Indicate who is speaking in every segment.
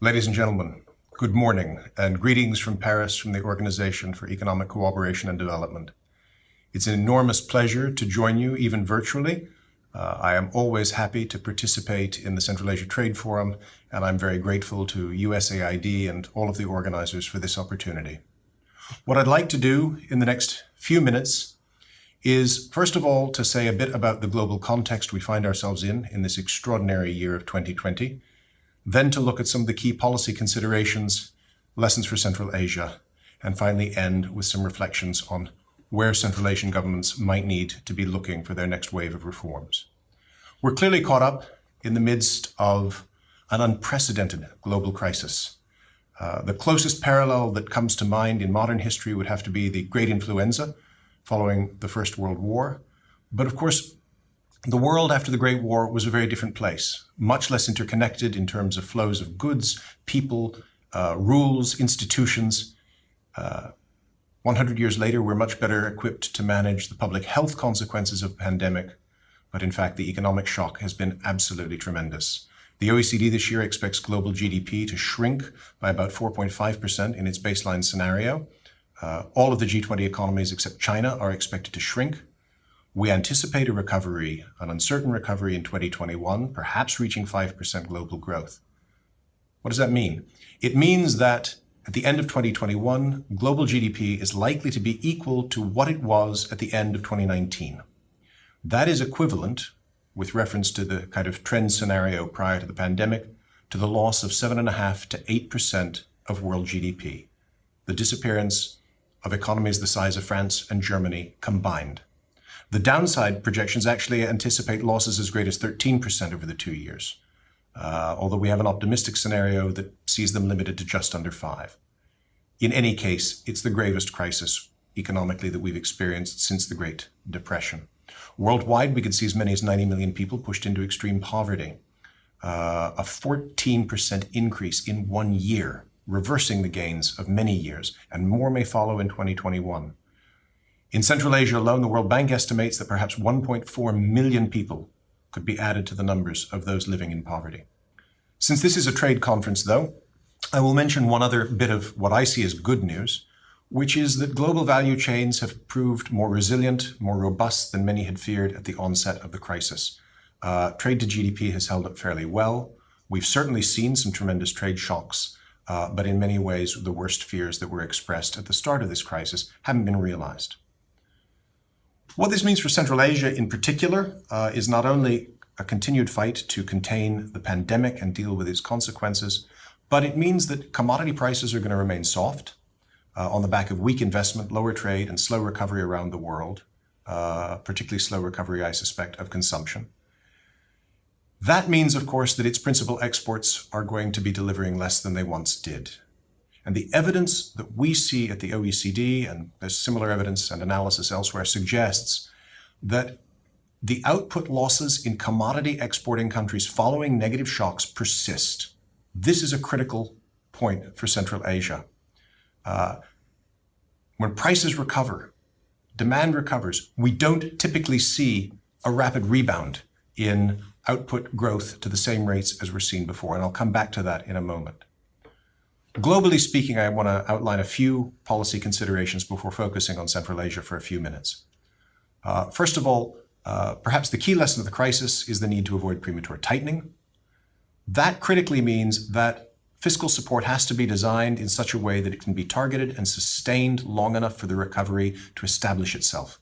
Speaker 1: Ladies and gentlemen, good morning and greetings from Paris from the Organization for Economic Cooperation and Development. It's an enormous pleasure to join you, even virtually. I am always happy to participate in the Central Asia Trade Forum, and I'm very grateful to USAID and all of the organizers for this opportunity. What I'd like to do in the next few minutes is, first of all, to say a bit about the global context we find ourselves in this extraordinary year of 2020, then to look at some of the key policy considerations, lessons for Central Asia, and finally end with some reflections on where Central Asian governments might need to be looking for their next wave of reforms. We're clearly caught up in the midst of an unprecedented global crisis. The closest parallel that comes to mind in modern history would have to be the Great Influenza following the First World War. But of course, the world after the Great War was a very different place, much less interconnected in terms of flows of goods, people, rules, institutions. 100 years later, we're much better equipped to manage the public health consequences of the pandemic. But in fact, the economic shock has been absolutely tremendous. The OECD this year expects global GDP to shrink by about 4.5% in its baseline scenario. All of the G20 economies except China are expected to shrink. We anticipate a recovery, an uncertain recovery in 2021, perhaps reaching 5% global growth. What does that mean? It means that at the end of 2021, global GDP is likely to be equal to what it was at the end of 2019. That is equivalent, with reference to the kind of trend scenario prior to the pandemic, to the loss of 7.5% to 8% of world GDP, the disappearance of economies the size of France and Germany combined. The downside projections actually anticipate losses as great as 13% over the 2 years, although we have an optimistic scenario that sees them limited to just under 5%. In any case, it's the gravest crisis economically that we've experienced since the Great Depression. Worldwide, we could see as many as 90 million people pushed into extreme poverty, a 14% increase in 1 year, reversing the gains of many years, and more may follow in 2021. In Central Asia alone, the World Bank estimates that perhaps 1.4 million people could be added to the numbers of those living in poverty. Since this is a trade conference, though, I will mention one other bit of what I see as good news, which is that global value chains have proved more resilient, more robust than many had feared at the onset of the crisis. Trade to GDP has held up fairly well. We've certainly seen some tremendous trade shocks, but in many ways, the worst fears that were expressed at the start of this crisis haven't been realized. What this means for Central Asia in particular is not only a continued fight to contain the pandemic and deal with its consequences, but it means that commodity prices are going to remain soft on the back of weak investment, lower trade, and slow recovery around the world, particularly slow recovery, I suspect, of consumption. That means, of course, that its principal exports are going to be delivering less than they once did. And the evidence that we see at the OECD, and there's similar evidence and analysis elsewhere, suggests that the output losses in commodity exporting countries following negative shocks persist. This is a critical point for Central Asia. When prices recover, demand recovers, we don't typically see a rapid rebound in output growth to the same rates as we're seeing before, and I'll come back to that in a moment. Globally speaking, I want to outline a few policy considerations before focusing on Central Asia for a few minutes. First of all, perhaps the key lesson of the crisis is the need to avoid premature tightening. That critically means that fiscal support has to be designed in such a way that it can be targeted and sustained long enough for the recovery to establish itself.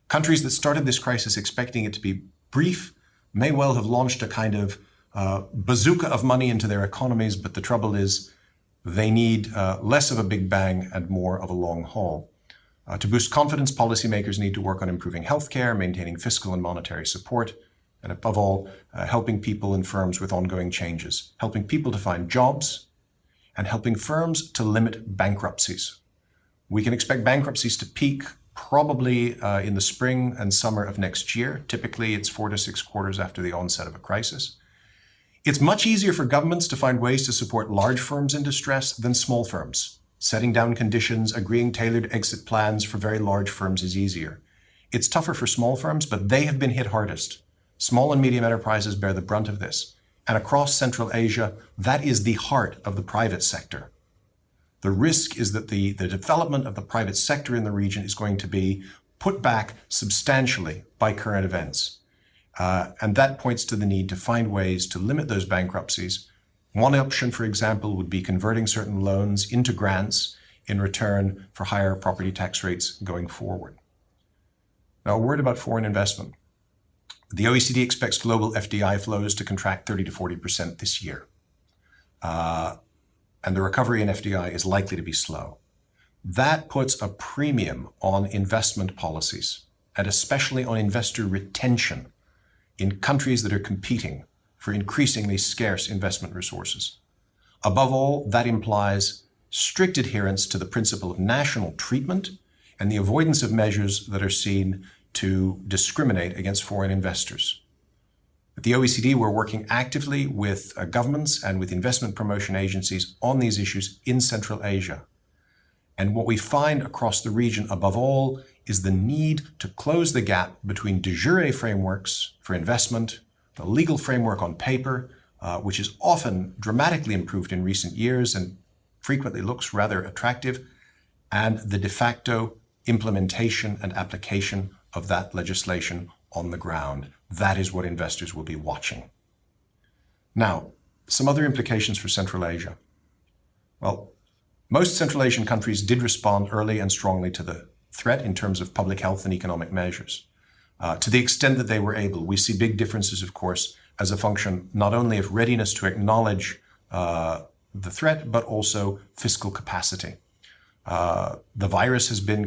Speaker 1: Countries that started this crisis expecting it to be brief may well have launched a kind of bazooka of money into their economies, but the trouble is they need less of a big bang and more of a long haul. To boost confidence, policymakers need to work on improving healthcare, maintaining fiscal and monetary support, and above all, helping people and firms with ongoing changes, helping people to find jobs, and helping firms to limit bankruptcies. We can expect bankruptcies to peak probably in the spring and summer of next year. Typically, it's 4 to 6 quarters after the onset of a crisis. It's much easier for governments to find ways to support large firms in distress than small firms. Setting down conditions, agreeing tailored exit plans for very large firms is easier. It's tougher for small firms, but they have been hit hardest. Small and medium enterprises bear the brunt of this, And across Central Asia, that is the heart of the private sector. The risk is that the development of the private sector in the region is going to be put back substantially by current events. And that points to the need to find ways to limit those bankruptcies. One option, for example, would be converting certain loans into grants in return for higher property tax rates going forward. Now, a word about foreign investment. The OECD expects global FDI flows to contract 30 to 40% this year. And the recovery in FDI is likely to be slow. That puts a premium on investment policies, and especially on investor retention in countries that are competing for increasingly scarce investment resources. Above all, that implies strict adherence to the principle of national treatment and the avoidance of measures that are seen to discriminate against foreign investors. At the OECD, we're working actively with governments and with investment promotion agencies on these issues in Central Asia. And what we find across the region, above all, is the need to close the gap between de jure frameworks for investment, the legal framework on paper, which is often dramatically improved in recent years and frequently looks rather attractive, and the de facto implementation and application of that legislation on the ground. That is what investors will be watching. Now, some other implications for Central Asia. Well, most Central Asian countries did respond early and strongly to the threat in terms of public health and economic measures. To the extent that they were able, we see big differences, of course, as a function not only of readiness to acknowledge the threat, but also fiscal capacity. The virus has been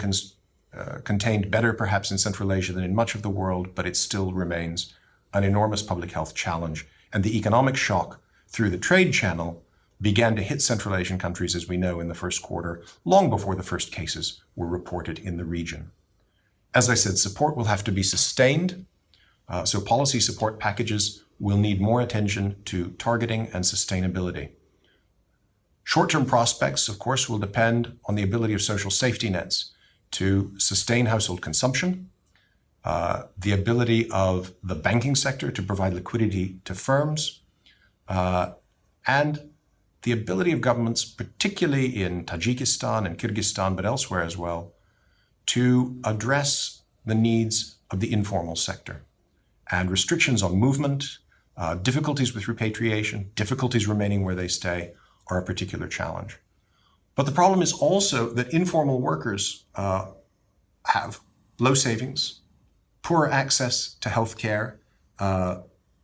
Speaker 1: contained better perhaps in Central Asia than in much of the world, but it still remains an enormous public health challenge. And the economic shock through the trade channel began to hit Central Asian countries, as we know, in the first quarter, long before the first cases were reported in the region. As I said, support will have to be sustained. So policy support packages will need more attention to targeting and sustainability. Short-term prospects, of course, will depend on the ability of social safety nets to sustain household consumption, the ability of the banking sector to provide liquidity to firms, and the ability of governments, particularly in Tajikistan and Kyrgyzstan, but elsewhere as well, to address the needs of the informal sector. And restrictions on movement, difficulties with repatriation, difficulties remaining where they stay are a particular challenge. But the problem is also that informal workers have low savings, poor access to healthcare,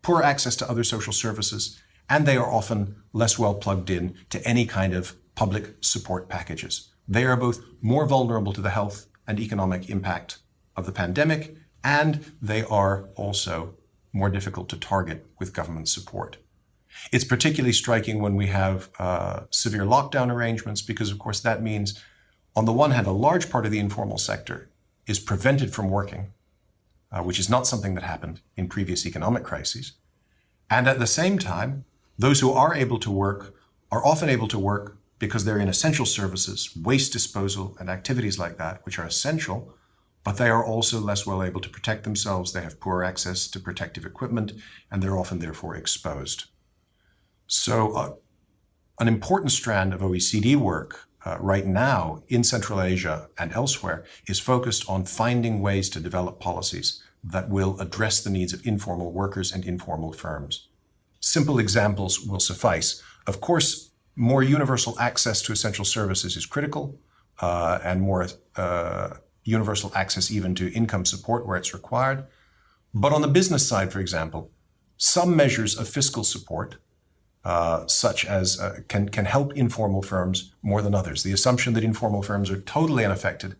Speaker 1: poor access to other social services, and they are often less well plugged in to any kind of public support packages. They are both more vulnerable to the health and economic impact of the pandemic, and they are also more difficult to target with government support. It's particularly striking when we have severe lockdown arrangements, because of course that means, on the one hand, a large part of the informal sector is prevented from working, which is not something that happened in previous economic crises. And at the same time, those who are able to work are often able to work because they're in essential services, waste disposal and activities like that, which are essential, but they are also less well able to protect themselves. They have poor access to protective equipment, and they're often therefore exposed. So an important strand of OECD work right now in Central Asia and elsewhere is focused on finding ways to develop policies that will address the needs of informal workers and informal firms. Simple examples will suffice. Of course, more universal access to essential services is critical, and more universal access even to income support where it's required. But on the business side, for example, some measures of fiscal support, such as can help informal firms more than others. The assumption that informal firms are totally unaffected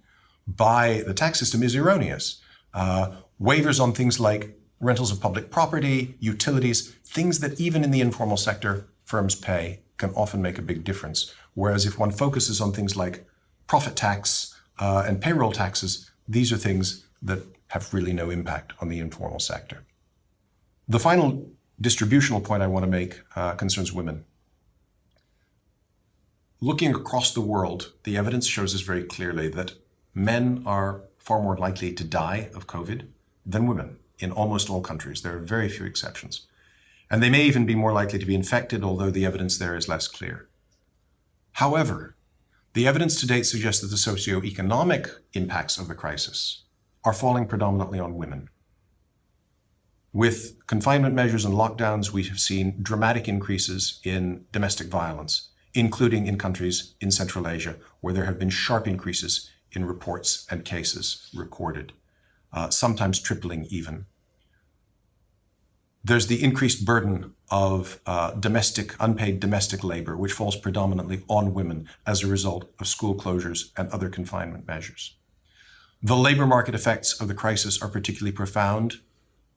Speaker 1: by the tax system is erroneous. Waivers on things like rentals of public property, utilities, things that even in the informal sector firms pay can often make a big difference. Whereas if one focuses on things like profit tax and payroll taxes, these are things that have really no impact on the informal sector. The final distributional point I want to make concerns women. Looking across the world, the evidence shows us very clearly that men are far more likely to die of COVID than women in almost all countries. There are very few exceptions. And they may even be more likely to be infected, although the evidence there is less clear. However, the evidence to date suggests that the socioeconomic impacts of the crisis are falling predominantly on women. With confinement measures and lockdowns, we have seen dramatic increases in domestic violence, including in countries in Central Asia, where there have been sharp increases in reports and cases recorded, sometimes tripling even. There's the increased burden of unpaid domestic labor, which falls predominantly on women as a result of school closures and other confinement measures. The labor market effects of the crisis are particularly profound.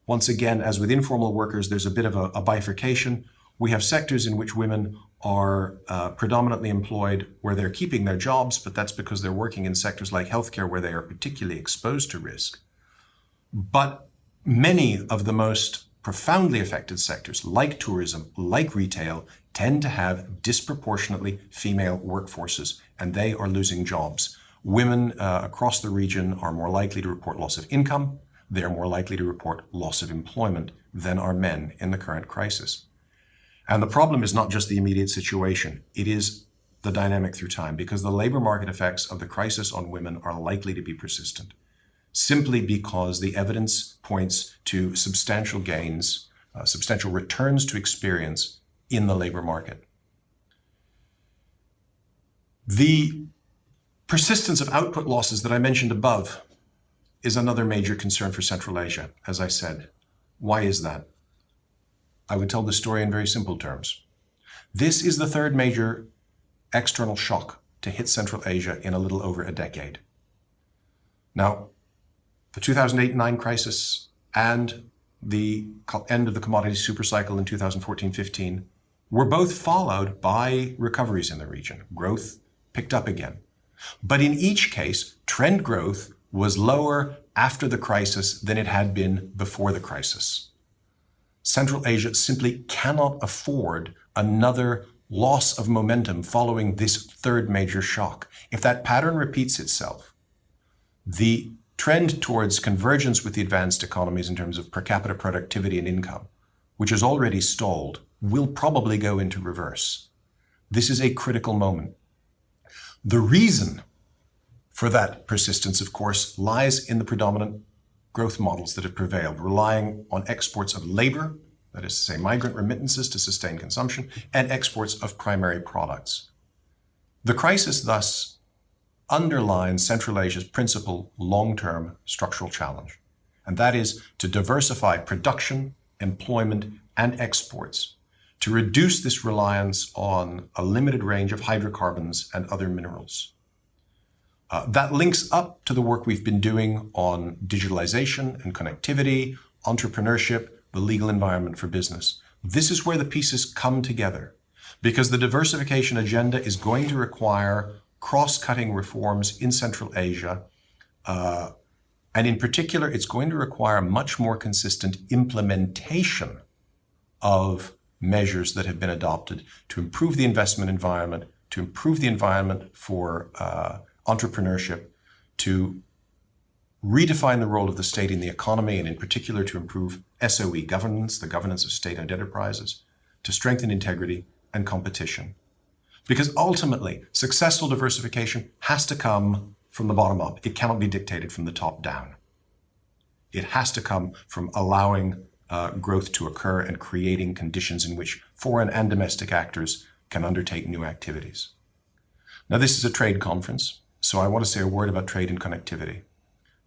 Speaker 1: Once again, as with informal workers, there's a bit of a bifurcation. We have sectors in which women are predominantly employed where they're keeping their jobs, but that's because they're working in sectors like healthcare where they are particularly exposed to risk. But many of the most profoundly affected sectors, like tourism, like retail, tend to have disproportionately female workforces, and they are losing jobs. Women across the region are more likely to report loss of income. They are more likely to report loss of employment than are men in the current crisis. And the problem is not just the immediate situation, it is the dynamic through time, because the labor market effects of the crisis on women are likely to be persistent, simply because the evidence points to substantial gains, substantial returns to experience in the labor market. The persistence of output losses that I mentioned above is another major concern for Central Asia, as I said. Why is that? I would tell the story in very simple terms. This is the third major external shock to hit Central Asia in a little over a decade. Now, the 2008-9 crisis and the end of the commodity supercycle in 2014-15 were both followed by recoveries in the region. Growth picked up again. But in each case, trend growth was lower after the crisis than it had been before the crisis. Central Asia simply cannot afford another loss of momentum following this third major shock. If that pattern repeats itself, the trend towards convergence with the advanced economies in terms of per capita productivity and income, which has already stalled, will probably go into reverse. This is a critical moment. The reason for that persistence, of course, lies in the predominant growth models that have prevailed, relying on exports of labor, that is to say, migrant remittances to sustain consumption, and exports of primary products. The crisis thus underlines Central Asia's principal long-term structural challenge, and that is to diversify production, employment, and exports to reduce this reliance on a limited range of hydrocarbons and other minerals. That links up to the work we've been doing on digitalization and connectivity, entrepreneurship, the legal environment for business. This is where the pieces come together, because the diversification agenda is going to require cross-cutting reforms in Central Asia, and in particular, it's going to require much more consistent implementation of measures that have been adopted to improve the investment environment, to improve the environment for entrepreneurship, to redefine the role of the state in the economy, and in particular to improve SOE governance, the governance of state-owned enterprises, to strengthen integrity and competition. Because ultimately, successful diversification has to come from the bottom up. It cannot be dictated from the top down. It has to come from allowing growth to occur and creating conditions in which foreign and domestic actors can undertake new activities. Now, this is a trade conference, so I want to say a word about trade and connectivity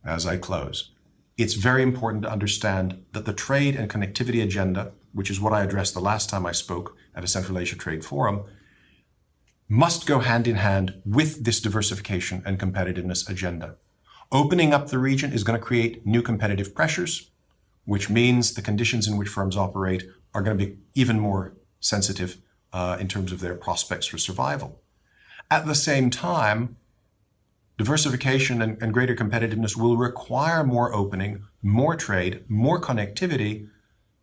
Speaker 1: as I close. It's very important to understand that the trade and connectivity agenda, which is what I addressed the last time I spoke at a Central Asia Trade Forum, must go hand in hand with this diversification and competitiveness agenda. Opening up the region is going to create new competitive pressures, which means the conditions in which firms operate are going to be even more sensitive in terms of their prospects for survival. At the same time, diversification and greater competitiveness will require more opening, more trade, more connectivity,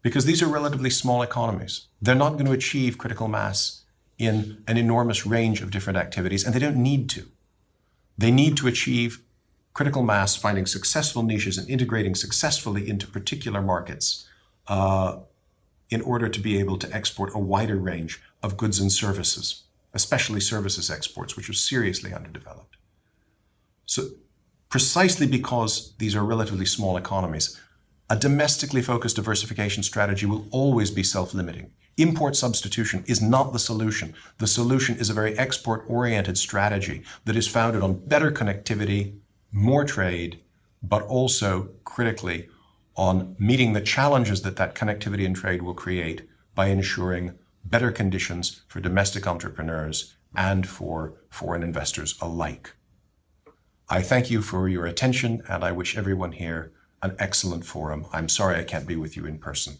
Speaker 1: because these are relatively small economies. They're not going to achieve critical mass in an enormous range of different activities, and they don't need to. They need to achieve critical mass, finding successful niches and integrating successfully into particular markets in order to be able to export a wider range of goods and services, especially services exports, which are seriously underdeveloped. So precisely because these are relatively small economies, a domestically focused diversification strategy will always be self-limiting. Import substitution is not the solution. The solution is a very export-oriented strategy that is founded on better connectivity, more trade, but also, critically, on meeting the challenges that that connectivity and trade will create by ensuring better conditions for domestic entrepreneurs and for foreign investors alike. I thank you for your attention, and I wish everyone here an excellent forum. I'm sorry I can't be with you in person.